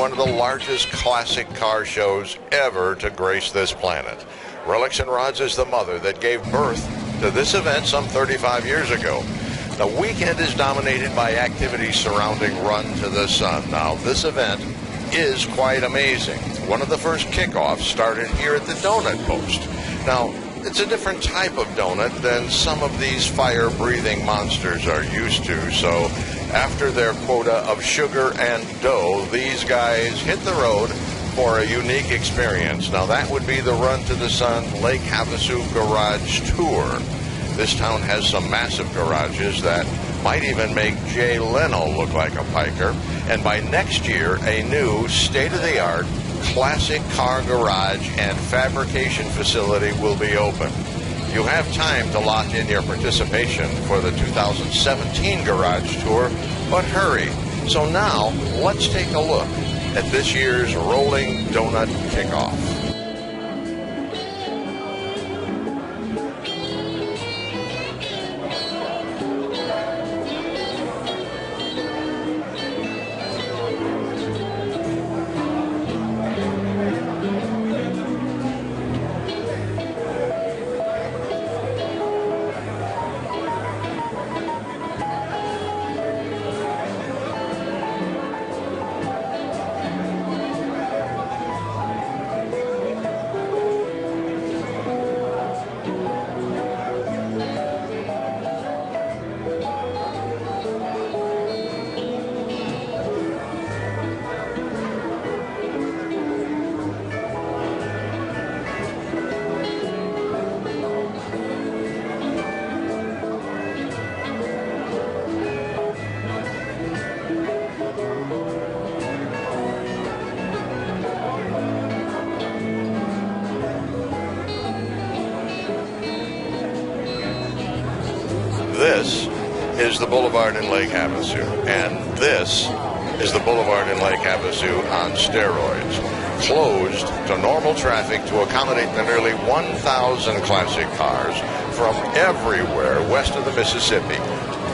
one of the largest classic car shows ever to grace this planet. Relics and Rods is the mother that gave birth to this event some 35 years ago. The weekend is dominated by activities surrounding Run to the Sun. Now, this event is quite amazing. One of the first kickoffs started here at the Donut Post. Now, it's a different type of donut than some of these fire-breathing monsters are used to, so after their quota of sugar and dough, these guys hit the road for a unique experience. Now, that would be the Run to the Sun Lake Havasu Garage Tour. This town has some massive garages that might even make Jay Leno look like a piker. And by next year, a new state-of-the-art classic car garage and fabrication facility will be open. You have time to lock in your participation for the 2017 garage tour, but hurry. So now, let's take a look at this year's Rolling Donut Kickoff. This is the boulevard in Lake Havasu, and this is the boulevard in Lake Havasu on steroids, closed to normal traffic to accommodate the nearly 1,000 classic cars from everywhere west of the Mississippi.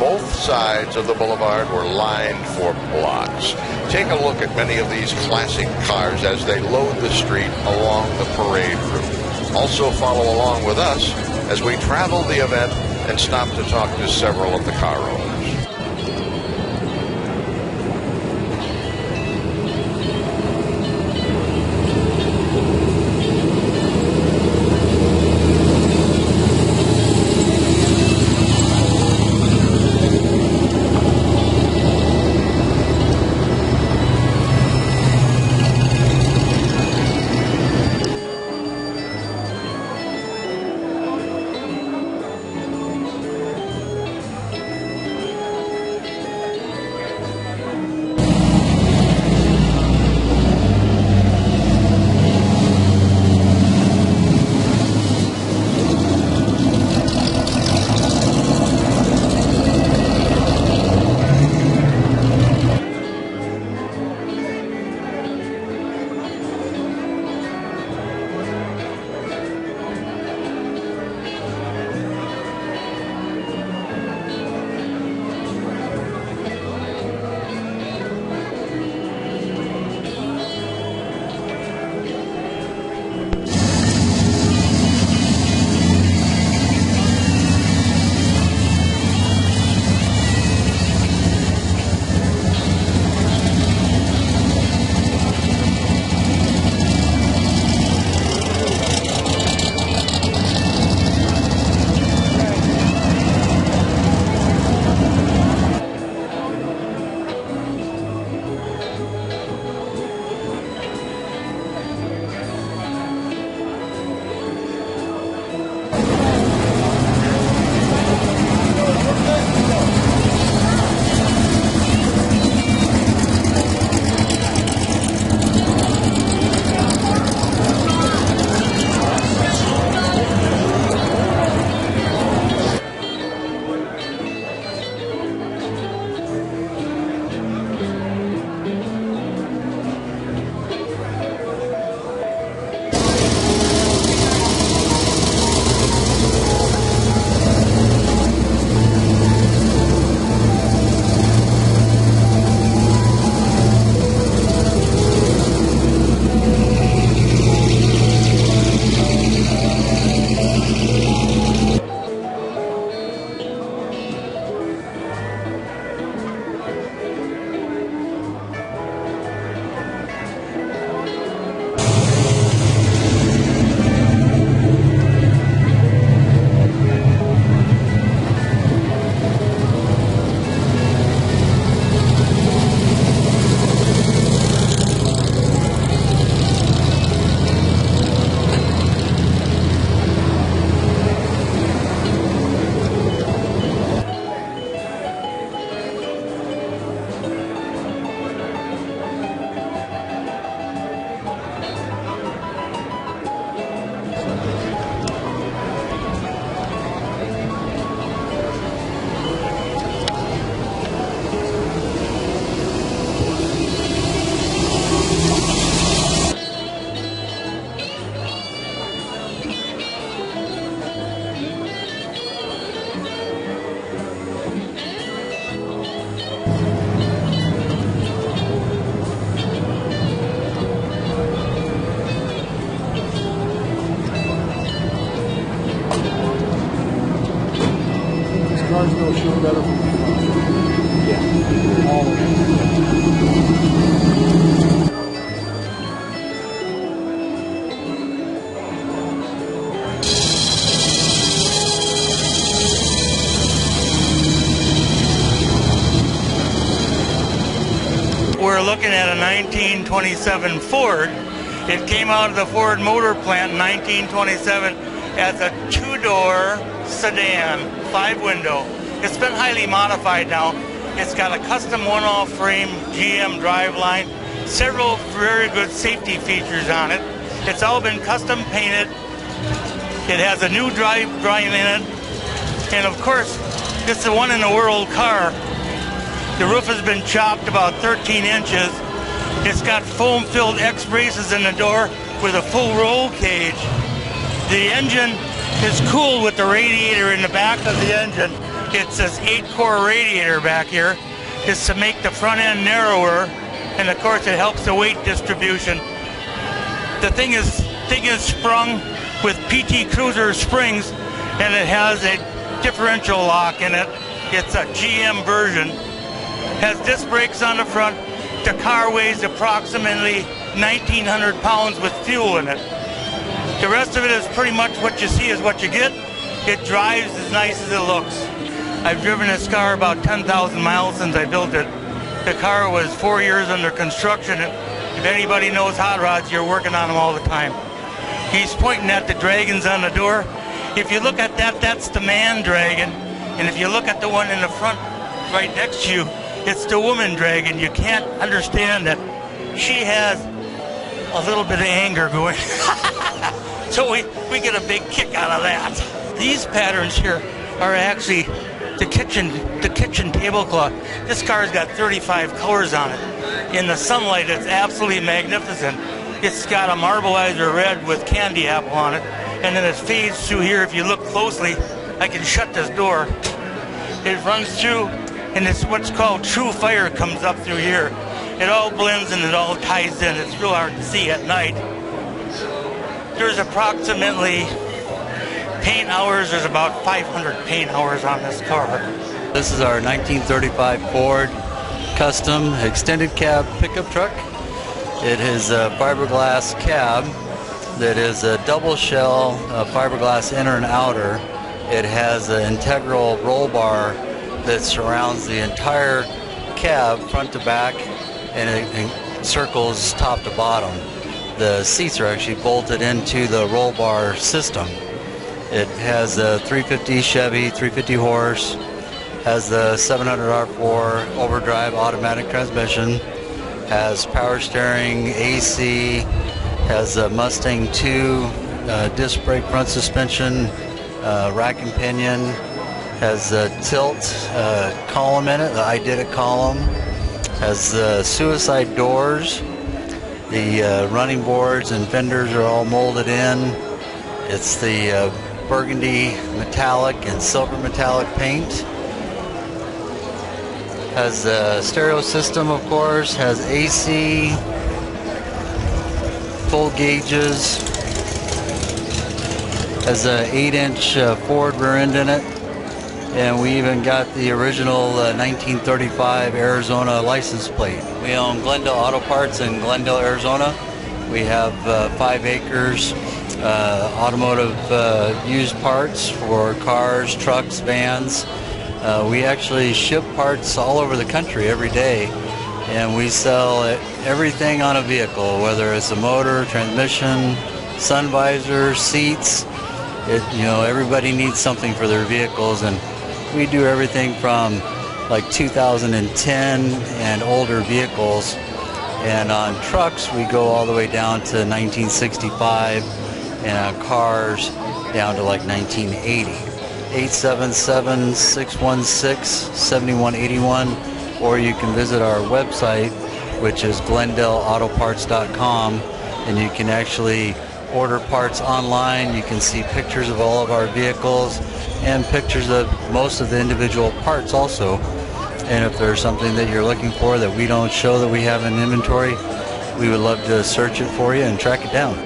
Both sides of the boulevard were lined for blocks. Take a look at many of these classic cars as they load the street along the parade route. Also follow along with us as we travel the event and stop to talk to several of the car owners. better for me. Yeah. We're looking at a 1927 Ford. It came out of the Ford Motor Plant in 1927 as a two-door sedan, 5-window. It's been highly modified now. It's got a custom one-off frame GM driveline, several very good safety features on it. It's all been custom painted. It has a new drive in it. And of course, it's the one in the world car. The roof has been chopped about 13 inches. It's got foam-filled X braces in the door with a full roll cage. The engine is cooled with the radiator in the back of the engine. It's this 8-core radiator back here. It's to make the front end narrower, and of course it helps the weight distribution. The thing is sprung with PT Cruiser springs, and it has a differential lock in it. It's a GM version. Has disc brakes on the front. The car weighs approximately 1,900 pounds with fuel in it. The rest of it is pretty much what you see is what you get. It drives as nice as it looks. I've driven this car about 10,000 miles since I built it. The car was 4 years under construction. If anybody knows hot rods, you're working on them all the time. He's pointing at the dragons on the door. If you look at that, that's the man dragon. And if you look at the one in the front right next to you, it's the woman dragon. You can't understand that she has a little bit of anger going. So we get a big kick out of that. These patterns here are actually the kitchen tablecloth. This car's got 35 colors on it. In the sunlight, it's absolutely magnificent. It's got a marbleizer red with candy apple on it, and then it fades through here. If you look closely, I can shut this door. It runs through, and it's what's called true fire comes up through here. It all blends and it all ties in. It's real hard to see at night. There's approximately paint hours. There's about 500 paint hours on this car. This is our 1935 Ford Custom Extended Cab Pickup Truck. It is a fiberglass cab that is a double shell fiberglass inner and outer. It has an integral roll bar that surrounds the entire cab front to back, and it encircles top to bottom. The seats are actually bolted into the roll bar system. It has a 350 Chevy, 350 horse, has the 700 R4 overdrive automatic transmission, has power steering, AC, has a Mustang 2 disc brake front suspension, rack and pinion, has a tilt column in it, the I Did It column, has the suicide doors. The running boards and fenders are all molded in. It's the burgundy metallic and silver metallic paint. Has the stereo system, of course, has AC, full gauges, has a 8-inch Ford rear end in it, and we even got the original 1935 Arizona license plate. We own Glendale Auto Parts in Glendale, Arizona. We have 5 acres, automotive used parts for cars, trucks, vans. We actually ship parts all over the country every day, and we sell everything on a vehicle, whether it's a motor, transmission, sun visor, seats. Everybody needs something for their vehicles, and we do everything from like 2010 and older vehicles, and on trucks we go all the way down to 1965, and on cars down to like 1980. 877-616-7181, or you can visit our website, which is glendaleautoparts.com, and you can actually order parts online. You can see pictures of all of our vehicles and pictures of most of the individual parts also. And if there's something that you're looking for that we don't show that we have in inventory, we would love to search it for you and track it down.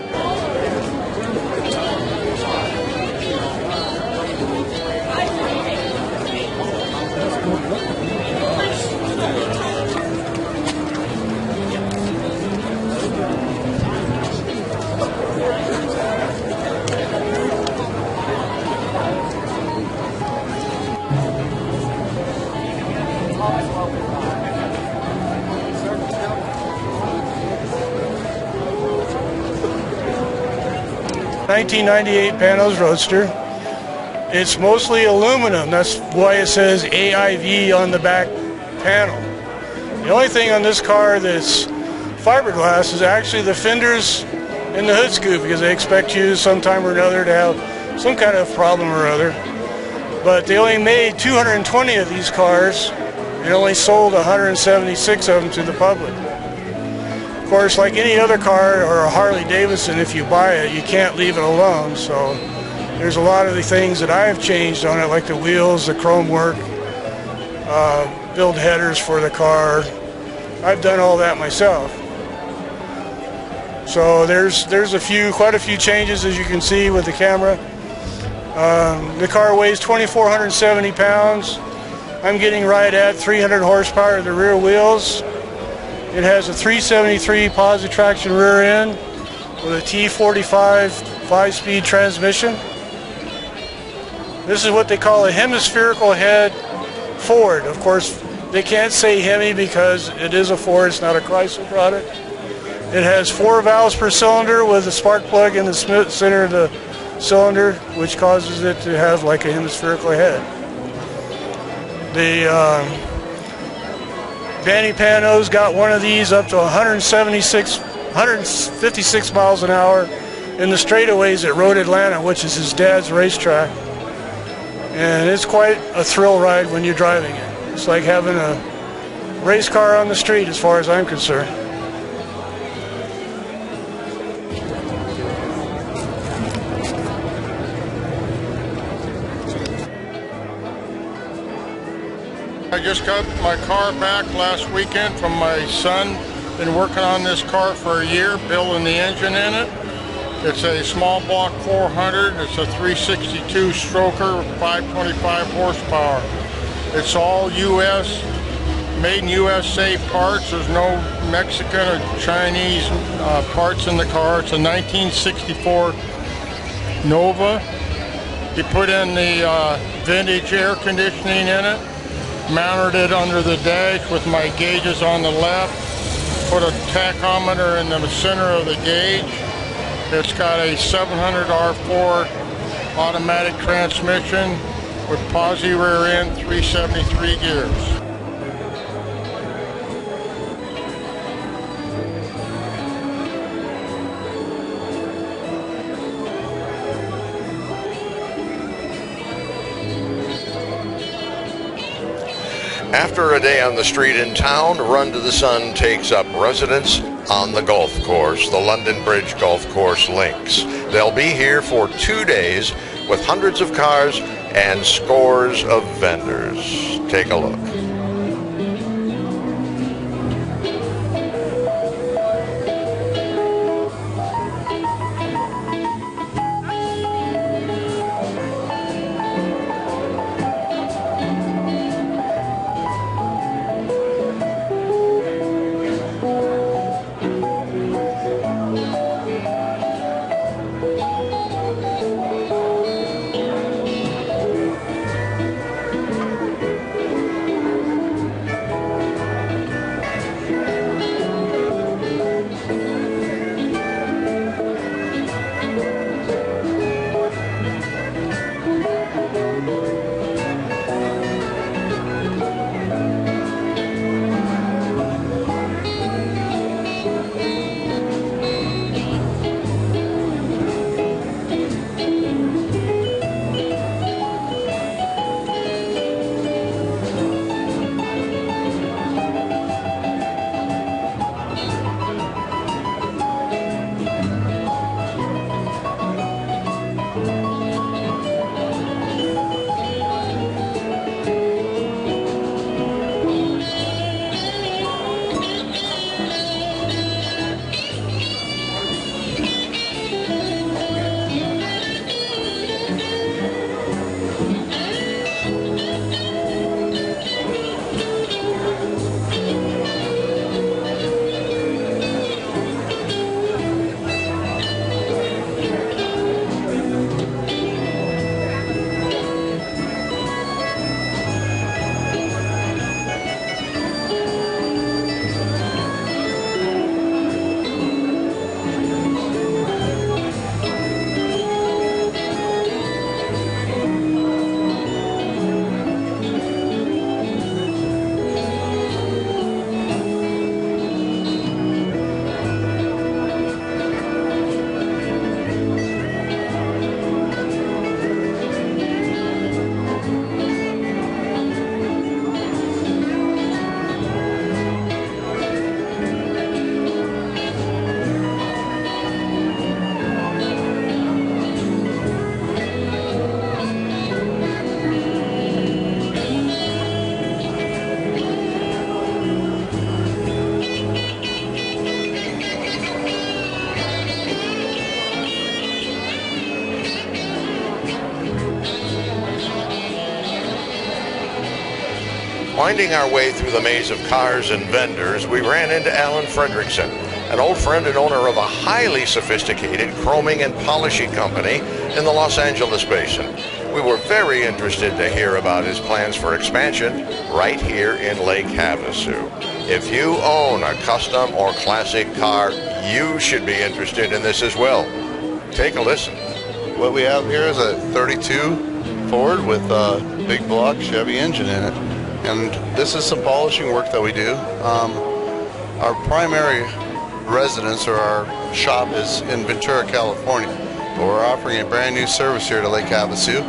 1998 Panos Roadster. It's mostly aluminum. That's why it says AIV on the back panel. The only thing on this car that's fiberglass is actually the fenders and the hood scoop, because they expect you sometime or another to have some kind of problem or other. But they only made 220 of these cars and only sold 176 of them to the public. Of course, like any other car or a Harley Davidson, if you buy it, you can't leave it alone. So there's a lot of the things that I have changed on it, like the wheels, the chrome work, build headers for the car. I've done all that myself. So there's quite a few changes, as you can see with the camera. The car weighs 2,470 pounds. I'm getting right at 300 horsepower of the rear wheels. It has a 373 positive traction rear end with a T45 5-speed transmission. This is what they call a hemispherical head Ford. Of course, they can't say Hemi because it is a Ford, it's not a Chrysler product. It has 4 valves per cylinder with a spark plug in the center of the cylinder, which causes it to have like a hemispherical head. The Danny Panos got one of these up to 156 miles an hour in the straightaways at Road Atlanta, which is his dad's racetrack. And it's quite a thrill ride when you're driving it. It's like having a race car on the street as far as I'm concerned. I just got my car back last weekend from my son. Been working on this car for a year, building the engine in it. It's a small block 400. It's a 362 stroker with 525 horsepower. It's all U.S., made in USA parts. There's no Mexican or Chinese parts in the car. It's a 1964 Nova. You put in the vintage air conditioning in it. Mounted it under the dash with my gauges on the left. Put a tachometer in the center of the gauge. It's got a 700 R4 automatic transmission with posi rear end, 373 gears. After a day on the street in town, Run to the Sun takes up residence on the golf course, the London Bridge Golf Course Links. They'll be here for 2 days with hundreds of cars and scores of vendors. Take a look. Winding our way through the maze of cars and vendors, we ran into Alan Fredrickson, an old friend and owner of a highly sophisticated chroming and polishing company in the Los Angeles basin. We were very interested to hear about his plans for expansion right here in Lake Havasu. If you own a custom or classic car, you should be interested in this as well. Take a listen. What we have here is a 32 Ford with a big block Chevy engine in it. And this is some polishing work that we do. Our primary residence or our shop is in Ventura, California. But we're offering a brand new service here to Lake Havasu.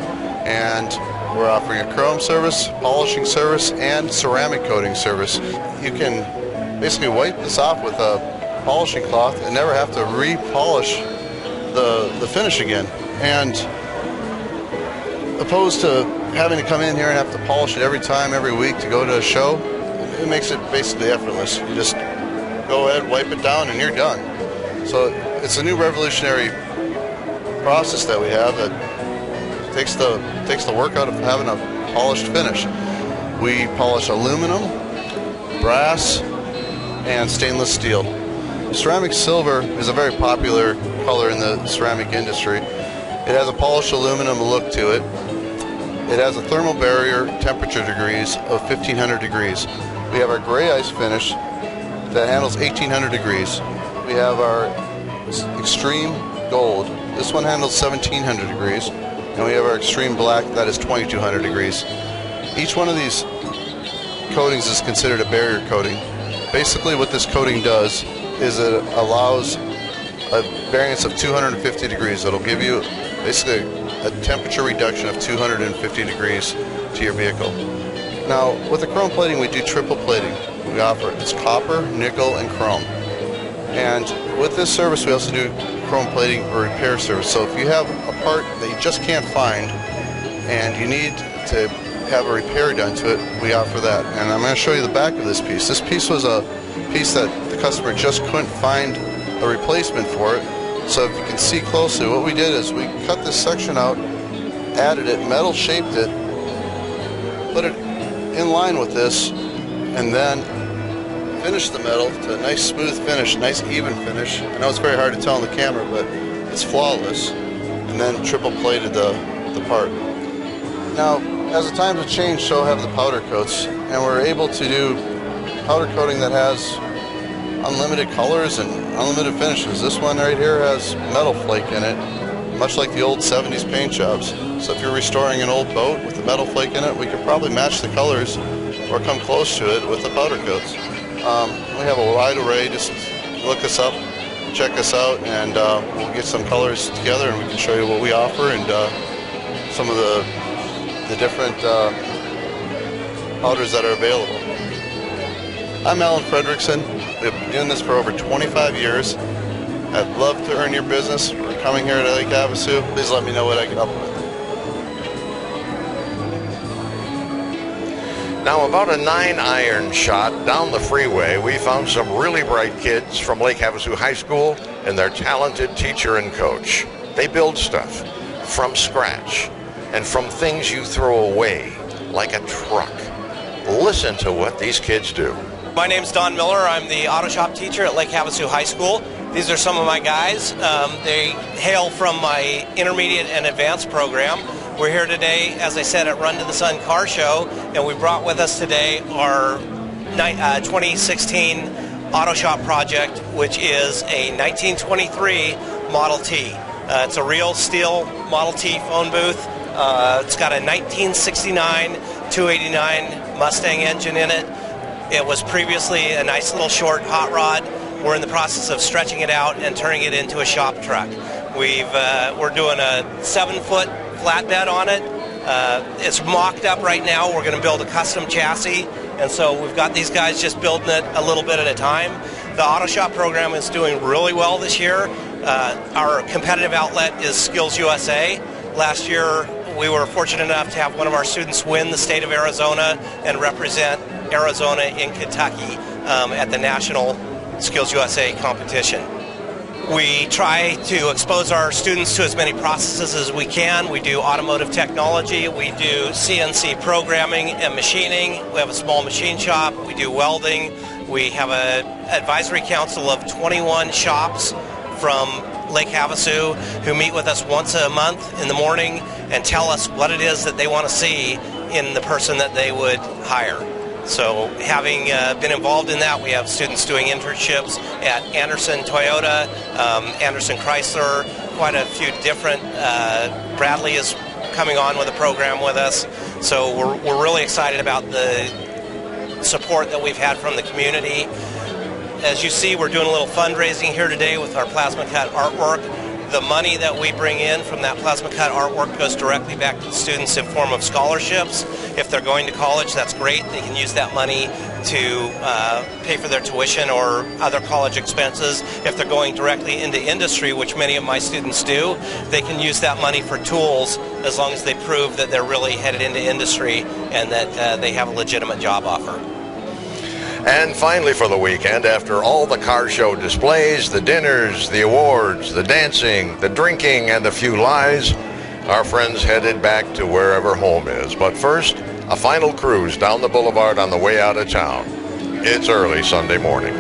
And we're offering a chrome service, polishing service, and ceramic coating service. You can basically wipe this off with a polishing cloth and never have to re-polish the finish again. And opposed to having to come in here and have to polish it every time, every week to go to a show, it makes it basically effortless. You just go ahead, wipe it down, and you're done. So it's a new revolutionary process that we have that takes the work out of having a polished finish. We polish aluminum, brass, and stainless steel. Ceramic silver is a very popular color in the ceramic industry. It has a polished aluminum look to it. It has a thermal barrier temperature degrees of 1500 degrees. We have our gray ice finish that handles 1800 degrees. We have our extreme gold. This one handles 1700 degrees. And we have our extreme black that is 2200 degrees. Each one of these coatings is considered a barrier coating. Basically what this coating does is it allows a variance of 250 degrees. It'll give you basically a temperature reduction of 250 degrees to your vehicle. Now, with the chrome plating, we do triple plating. We offer it's copper, nickel, and chrome. And with this service, we also do chrome plating or repair service. So if you have a part that you just can't find and you need to have a repair done to it, we offer that. And I'm going to show you the back of this piece. This piece was a piece that the customer just couldn't find a replacement for it. So if you can see closely, what we did is we cut this section out, added it, metal shaped it, put it in line with this, and then finished the metal to a nice smooth finish, nice even finish. I know it's very hard to tell on the camera, but it's flawless. And then triple plated the part. Now, as the times have changed, so have the powder coats, and we're able to do powder coating that has unlimited colors and unlimited finishes. This one right here has metal flake in it, much like the old 70s paint jobs. So if you're restoring an old boat with the metal flake in it, we could probably match the colors or come close to it with the powder coats. We have a wide array. Just look us up, check us out, and we'll get some colors together and we can show you what we offer and some of the different powders that are available. I'm Alan Fredrickson. We've been doing this for over 25 years. I'd love to earn your business. We're coming here to Lake Havasu. Please let me know what I can help with. Now, about a 9-iron shot down the freeway, we found some really bright kids from Lake Havasu High School and their talented teacher and coach. They build stuff from scratch and from things you throw away, like a truck. Listen to what these kids do. My name's Don Miller. I'm the auto shop teacher at Lake Havasu High School. These are some of my guys. They hail from my intermediate and advanced program. We're here today, as I said, at Run to the Sun Car Show, and we brought with us today our 2016 auto shop project, which is a 1923 Model T. It's a real steel Model T phone booth. It's got a 1969 289 Mustang engine in it. It was previously a nice little short hot rod. We're in the process of stretching it out and turning it into a shop truck. We're doing a 7-foot flatbed on it. It's mocked up right now. We're going to build a custom chassis, and so we've got these guys just building it a little bit at a time. The auto shop program is doing really well this year. Our competitive outlet is Skills USA. Last year, we were fortunate enough to have one of our students win the state of Arizona and represent Arizona in Kentucky at the National Skills USA competition. We try to expose our students to as many processes as we can. We do automotive technology, we do CNC programming and machining, we have a small machine shop, we do welding, we have an advisory council of 21 shops from Lake Havasu who meet with us once a month in the morning and tell us what it is that they want to see in the person that they would hire. So having been involved in that, we have students doing internships at Anderson Toyota, Anderson Chrysler, quite a few different. Bradley is coming on with a program with us. So we're really excited about the support that we've had from the community. As you see, we're doing a little fundraising here today with our plasma cut artwork. The money that we bring in from that plasma cut artwork goes directly back to the students in form of scholarships. If they're going to college, that's great. They can use that money to pay for their tuition or other college expenses. If they're going directly into industry, which many of my students do, they can use that money for tools as long as they prove that they're really headed into industry and that they have a legitimate job offer. And finally for the weekend, after all the car show displays, the dinners, the awards, the dancing, the drinking, and the few lies, our friends headed back to wherever home is. But first, a final cruise down the boulevard on the way out of town. It's early Sunday morning.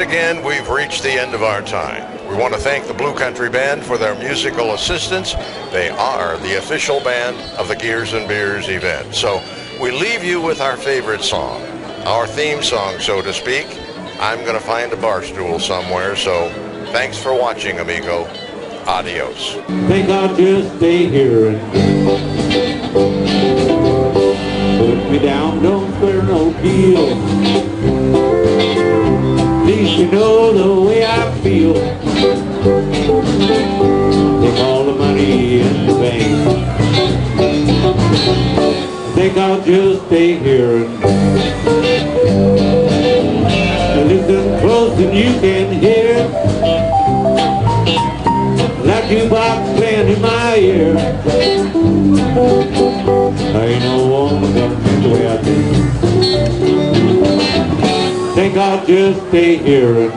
again, we've reached the end of our time. We want to thank the Blue Country Band for their musical assistance. They are the official band of the Gears and Beers event. So we leave you with our favorite song, our theme song, so to speak. I'm going to find a bar stool somewhere, so thanks for watching, amigo. Adios. Think I'll just stay here and put me down, don't swear no deal. At least you know the way I feel. Take all the money in the bank. Think I'll just stay here and listen close and you can hear that jukebox playing in my ear. Ain't no woman got me the way I do. Think I'll just stay here and